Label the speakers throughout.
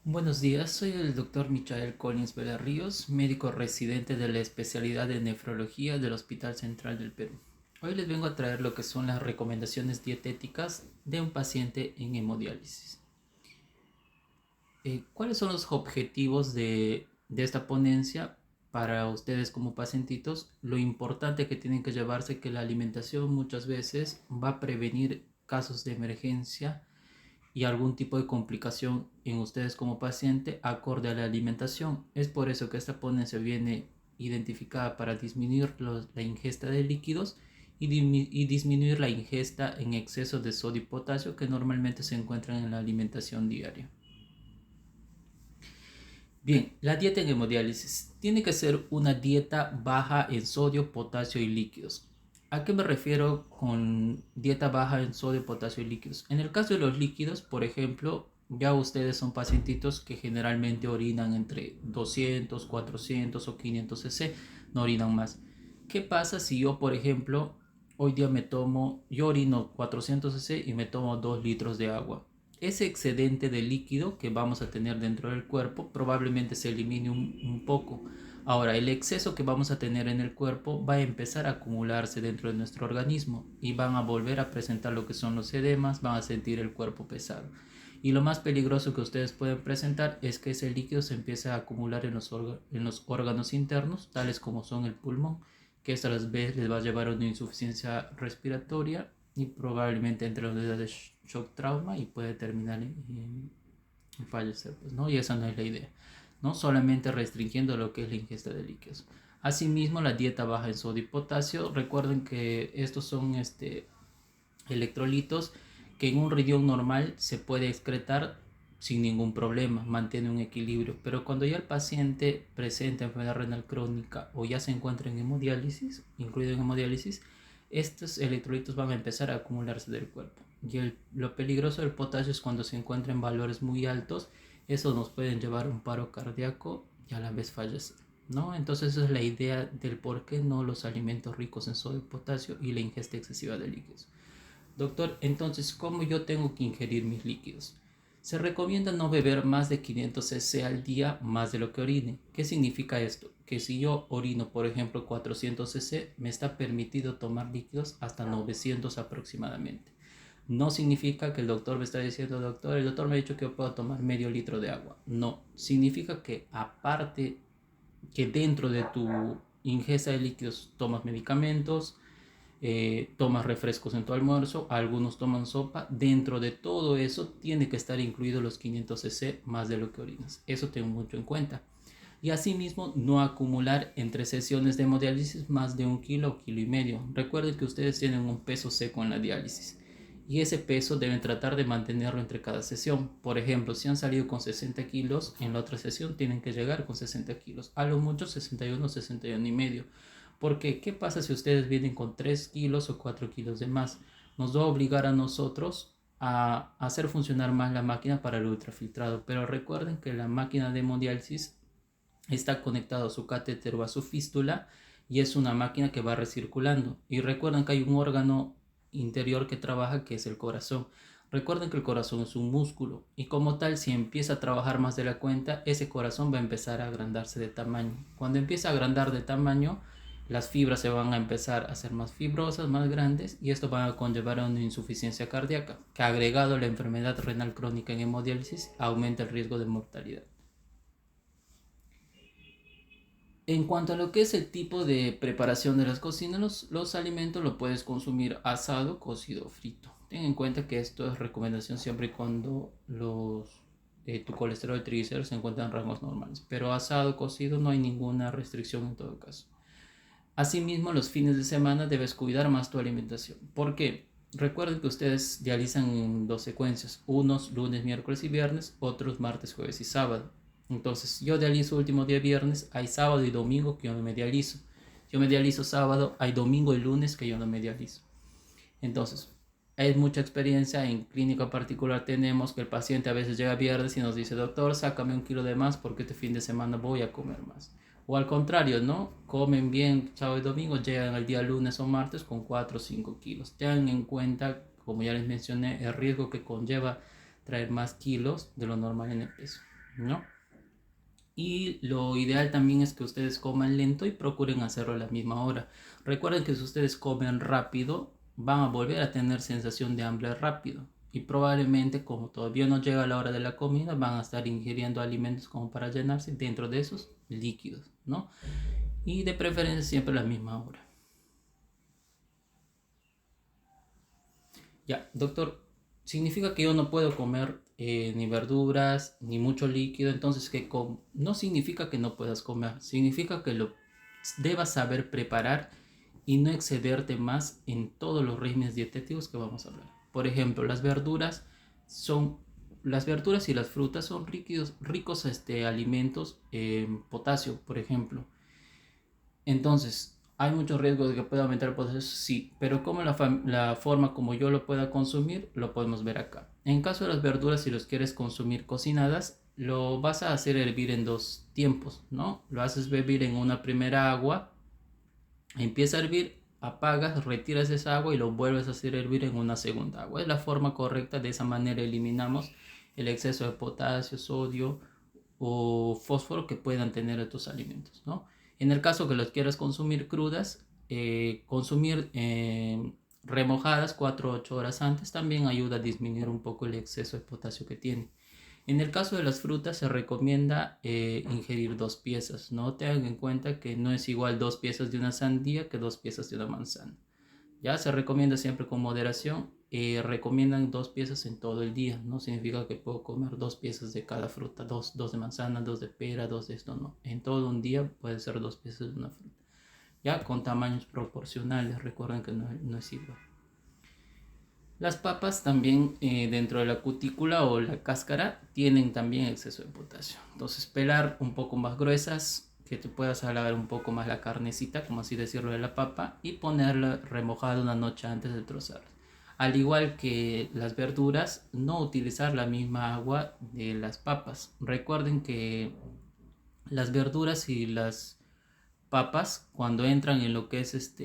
Speaker 1: Buenos días, soy el doctor Michael Collins Vela Ríos, médico residente de la especialidad de nefrología del Hospital Central del Perú. Hoy les vengo a traer lo que son las recomendaciones dietéticas de un paciente en hemodiálisis. ¿Cuáles son los objetivos de esta ponencia para ustedes como pacientitos? Lo importante que tienen que llevarse que la alimentación muchas veces va a prevenir casos de emergencia y algún tipo de complicación en ustedes como paciente acorde a la alimentación. Es por eso que esta ponencia viene identificada para disminuir la ingesta de líquidos y disminuir la ingesta en exceso de sodio y potasio que normalmente se encuentran en la alimentación diaria. Bien, la dieta en hemodiálisis tiene que ser una dieta baja en sodio, potasio y líquidos. ¿A qué me refiero con dieta baja en sodio, potasio y líquidos? En el caso de los líquidos, por ejemplo, ya ustedes son pacientitos que generalmente orinan entre 200, 400 o 500 cc, no orinan más. ¿Qué pasa si yo, por ejemplo, hoy día yo orino 400 cc y me tomo 2 litros de agua? Ese excedente de líquido que vamos a tener dentro del cuerpo probablemente se elimine un poco. Ahora, el exceso que vamos a tener en el cuerpo va a empezar a acumularse dentro de nuestro organismo y van a volver a presentar lo que son los edemas, van a sentir el cuerpo pesado. Y lo más peligroso que ustedes pueden presentar es que ese líquido se empiece a acumular en los órganos internos, tales como son el pulmón, que esto a las veces les va a llevar a una insuficiencia respiratoria y probablemente entre la unidad de shock trauma y puede terminar en fallecer, pues, ¿no? Y esa no es la idea, ¿no? Solamente restringiendo lo que es la ingesta de líquidos. Asimismo, la dieta baja en sodio y potasio. Recuerden que estos son electrolitos que en un riñón normal se puede excretar sin ningún problema, mantiene un equilibrio, pero cuando ya el paciente presenta enfermedad renal crónica o ya se encuentra en hemodiálisis, incluido en hemodiálisis, estos electrolitos van a empezar a acumularse del cuerpo. Y lo peligroso del potasio es cuando se encuentra en valores muy altos, eso nos puede llevar a un paro cardíaco y a la vez fallecer, ¿no? Entonces esa es la idea del por qué no los alimentos ricos en sodio y potasio y la ingesta excesiva de líquidos. Doctor, entonces, ¿cómo yo tengo que ingerir mis líquidos? Se recomienda no beber más de 500 cc al día más de lo que orine. ¿Qué significa esto? Que si yo orino, por ejemplo, 400 cc, me está permitido tomar líquidos hasta 900 aproximadamente. No significa que el doctor me está diciendo, doctor, el doctor me ha dicho que yo puedo tomar medio litro de agua. No, significa que aparte que dentro de tu ingesta de líquidos tomas medicamentos, tomas refrescos en tu almuerzo, algunos toman sopa, dentro de todo eso tiene que estar incluido los 500 cc más de lo que orinas. Eso tengo mucho en cuenta. Y asimismo, no acumular entre sesiones de hemodiálisis más de 1 kilo o kilo y medio. Recuerden que ustedes tienen un peso seco en la diálisis y ese peso deben tratar de mantenerlo entre cada sesión. Por ejemplo, si han salido con 60 kilos, en la otra sesión tienen que llegar con 60 kilos, a lo mucho 61, 61 y medio. Porque, ¿qué pasa si ustedes vienen con 3 kilos o 4 kilos de más? Nos va a obligar a nosotros a hacer funcionar más la máquina para el ultrafiltrado. Pero recuerden que la máquina de hemodiálisis está conectada a su catéter o a su fístula y es una máquina que va recirculando. Y recuerden que hay un órgano interior que trabaja, que es el corazón. Recuerden que el corazón es un músculo y como tal, si empieza a trabajar más de la cuenta, ese corazón va a empezar a agrandarse de tamaño. Cuando empieza a agrandar de tamaño, las fibras se van a empezar a hacer más fibrosas, más grandes, y esto va a conllevar a una insuficiencia cardíaca, que agregado a la enfermedad renal crónica en hemodiálisis, aumenta el riesgo de mortalidad. En cuanto a lo que es el tipo de preparación de las cocinas, los alimentos lo puedes consumir asado, cocido o frito. Ten en cuenta que esto es recomendación siempre y cuando tu colesterol y triglicéridos se encuentran en rangos normales. Pero asado, cocido, no hay ninguna restricción en todo caso. Asimismo, los fines de semana debes cuidar más tu alimentación. ¿Por qué? Recuerden que ustedes dializan en dos secuencias, unos lunes, miércoles y viernes, otros martes, jueves y sábado. Entonces, yo dializo último día viernes, hay sábado y domingo que yo no me dializo. Yo me dializo sábado, hay domingo y lunes que yo no me dializo. Entonces, hay mucha experiencia en clínica particular. Tenemos que el paciente a veces llega viernes y nos dice, doctor, sácame 1 kilo de más porque este fin de semana voy a comer más. O al contrario, ¿no? Comen bien sábado y domingo, llegan el día lunes o martes con 4 o 5 kilos. Tengan en cuenta, como ya les mencioné, el riesgo que conlleva traer más kilos de lo normal en el peso. ¿no? Y lo ideal también es que ustedes coman lento y procuren hacerlo a la misma hora. Recuerden que si ustedes comen rápido, van a volver a tener sensación de hambre rápido. Y probablemente, como todavía no llega la hora de la comida, van a estar ingiriendo alimentos como para llenarse dentro de esos líquidos, ¿no? Y de preferencia siempre a la misma hora. Ya, doctor, significa que yo no puedo comer ni verduras ni mucho líquido, entonces no significa que no puedas comer, significa que lo debas saber preparar y no excederte más en todos los regímenes dietéticos que vamos a hablar. Por ejemplo, son las verduras y las frutas son ricos alimentos en potasio, por ejemplo. Entonces, ¿hay mucho riesgo de que pueda aumentar el potasio? Sí, pero como la forma como yo lo pueda consumir, lo podemos ver acá. En caso de las verduras, si los quieres consumir cocinadas, lo vas a hacer hervir en dos tiempos, ¿no? Lo haces hervir en una primera agua, empieza a hervir, apagas, retiras esa agua y lo vuelves a hacer hervir en una segunda agua. Es la forma correcta, de esa manera eliminamos el exceso de potasio, sodio o fósforo que puedan tener estos alimentos, ¿no? En el caso que los quieras consumir crudas, consumir remojadas 4 o 8 horas antes también ayuda a disminuir un poco el exceso de potasio que tiene. En el caso de las frutas se recomienda ingerir 2 piezas. No tengan en cuenta que no es igual 2 piezas de una sandía que 2 piezas de una manzana. Ya se recomienda siempre con moderación. Recomiendan 2 piezas en todo el día. No significa que puedo comer 2 piezas de cada fruta. Dos de manzana, 2 de pera, 2 de esto. No. En todo un día puede ser 2 piezas de una fruta. Ya con tamaños proporcionales. Recuerden que no es igual. Las papas también dentro de la cutícula o la cáscara tienen también exceso de potasio. Entonces pelar un poco más gruesas, que te puedas alargar un poco más la carnecita, como así decirlo, de la papa y ponerla remojada una noche antes de trozarla. Al igual que las verduras, no utilizar la misma agua de las papas. Recuerden que las verduras y las papas, cuando entran en lo que es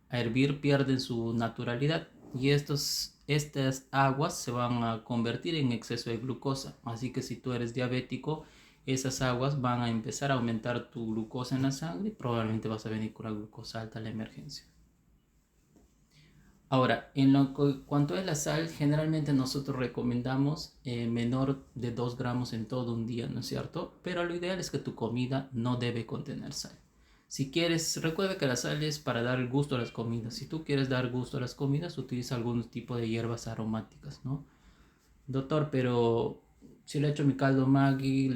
Speaker 1: a hervir, pierden su naturalidad y estas aguas se van a convertir en exceso de glucosa. Así que si tú eres diabético, esas aguas van a empezar a aumentar tu glucosa en la sangre y probablemente vas a venir con la glucosa alta a la emergencia. Ahora, cuanto a la sal, generalmente nosotros recomendamos menor de 2 gramos en todo un día, ¿no es cierto? Pero lo ideal es que tu comida no debe contener sal. Si quieres, recuerda que la sal es para dar gusto a las comidas. Si tú quieres dar gusto a las comidas, utiliza algún tipo de hierbas aromáticas, ¿no? Doctor, pero si le echo mi caldo Maggi,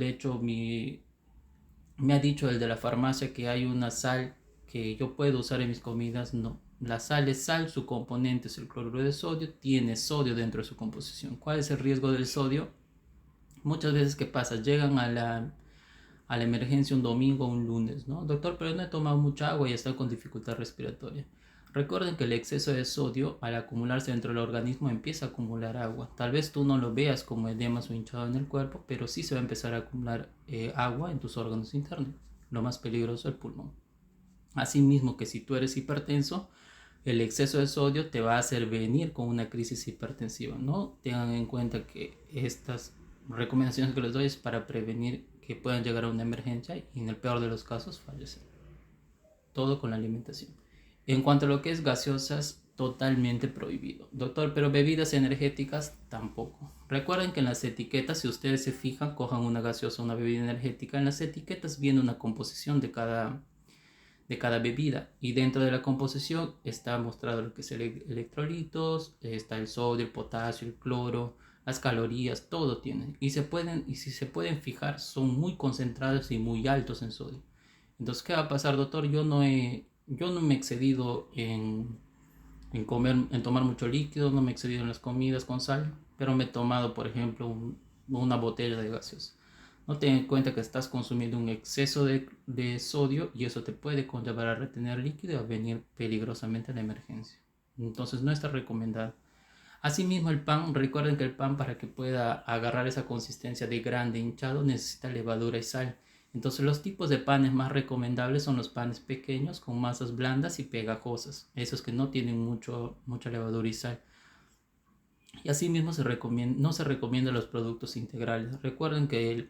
Speaker 1: me ha dicho el de la farmacia que hay una sal que yo puedo usar en mis comidas. No, la sal es sal, su componente es el cloruro de sodio, tiene sodio dentro de su composición. ¿Cuál es el riesgo del sodio? Muchas veces, ¿qué pasa? Llegan a la emergencia un domingo o un lunes, ¿no? Doctor, pero no he tomado mucha agua y está con dificultad respiratoria. Recuerden que el exceso de sodio, al acumularse dentro del organismo, empieza a acumular agua. Tal vez tú no lo veas como edemas o hinchado en el cuerpo, pero sí se va a empezar a acumular agua en tus órganos internos. Lo más peligroso, el pulmón. Asimismo que si tú eres hipertenso, el exceso de sodio te va a hacer venir con una crisis hipertensiva, ¿no? Tengan en cuenta que estas recomendaciones que les doy es para prevenir que puedan llegar a una emergencia y en el peor de los casos fallecer. Todo con la alimentación. En cuanto a lo que es gaseosas, totalmente prohibido. Doctor, pero bebidas energéticas tampoco. Recuerden que en las etiquetas, si ustedes se fijan, cojan una gaseosa o una bebida energética, en las etiquetas viene una composición de cada bebida y dentro de la composición está mostrado lo que es el electrolitos, está el sodio, el potasio, el cloro, las calorías, todo tiene y si se pueden fijar son muy concentrados y muy altos en sodio. Entonces, ¿qué va a pasar, doctor? Yo no me he excedido en tomar mucho líquido, no me he excedido en las comidas con sal, pero me he tomado, por ejemplo, una botella de gaseosa. No ten en cuenta que estás consumiendo un exceso de sodio y eso te puede conllevar a retener líquido y a venir peligrosamente a la emergencia. Entonces no está recomendado. Asimismo el pan, recuerden que el pan para que pueda agarrar esa consistencia de grande hinchado necesita levadura y sal. Entonces los tipos de panes más recomendables son los panes pequeños con masas blandas y pegajosas, esos que no tienen mucha levadura y sal. Y asimismo no se recomienda los productos integrales. Recuerden que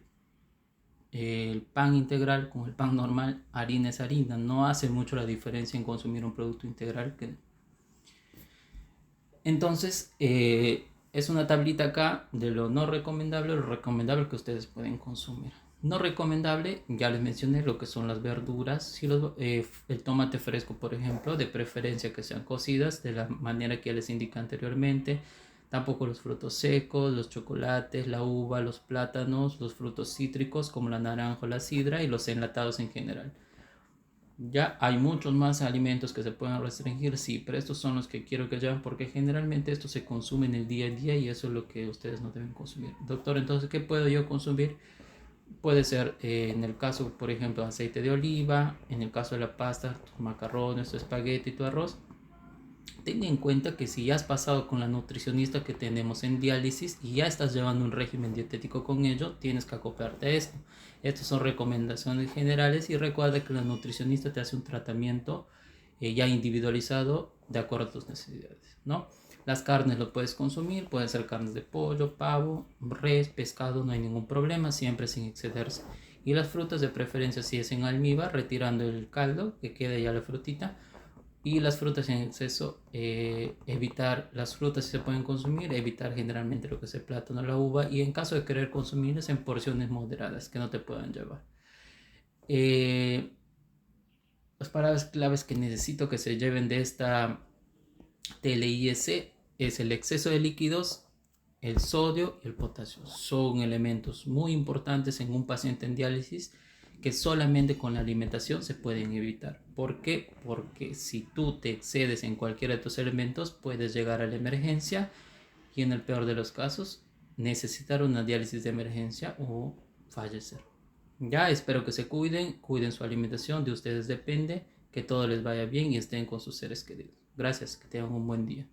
Speaker 1: el pan integral con el pan normal, harina es harina, no hace mucho la diferencia en consumir un producto integral. Entonces, es una tablita acá de lo no recomendable, lo recomendable que ustedes pueden consumir. No recomendable, ya les mencioné lo que son las verduras, si el tomate fresco, por ejemplo, de preferencia que sean cocidas de la manera que ya les indiqué anteriormente. Tampoco los frutos secos, los chocolates, la uva, los plátanos, los frutos cítricos como la naranja o la sidra y los enlatados en general. Ya hay muchos más alimentos que se pueden restringir, sí, pero estos son los que quiero que lleven porque generalmente esto se consume en el día a día y eso es lo que ustedes no deben consumir. Doctor, entonces, ¿qué puedo yo consumir? Puede ser, en el caso, por ejemplo, aceite de oliva, en el caso de la pasta, tus macarrones, tu espagueti, tu arroz. Ten en cuenta que si ya has pasado con la nutricionista que tenemos en diálisis y ya estás llevando un régimen dietético con ello, tienes que acoplarte a esto. Estas son recomendaciones generales y recuerda que la nutricionista te hace un tratamiento ya individualizado de acuerdo a tus necesidades, ¿no? Las carnes lo puedes consumir, pueden ser carnes de pollo, pavo, res, pescado, no hay ningún problema, siempre sin excederse. Y las frutas de preferencia si es en almíbar, retirando el caldo, que quede ya la frutita, y las frutas en exceso, evitar las frutas si se pueden consumir, evitar generalmente lo que es el plátano, la uva y en caso de querer consumirlas en porciones moderadas que no te puedan llevar. Eh, las palabras claves que necesito que se lleven de esta TLIS es el exceso de líquidos, el sodio y el potasio. Son elementos muy importantes en un paciente en diálisis que solamente con la alimentación se pueden evitar. ¿Por qué? Porque si tú te excedes en cualquiera de estos elementos, puedes llegar a la emergencia y en el peor de los casos, necesitar una diálisis de emergencia o fallecer. Ya, espero que se cuiden su alimentación, de ustedes depende, que todo les vaya bien y estén con sus seres queridos. Gracias, que tengan un buen día.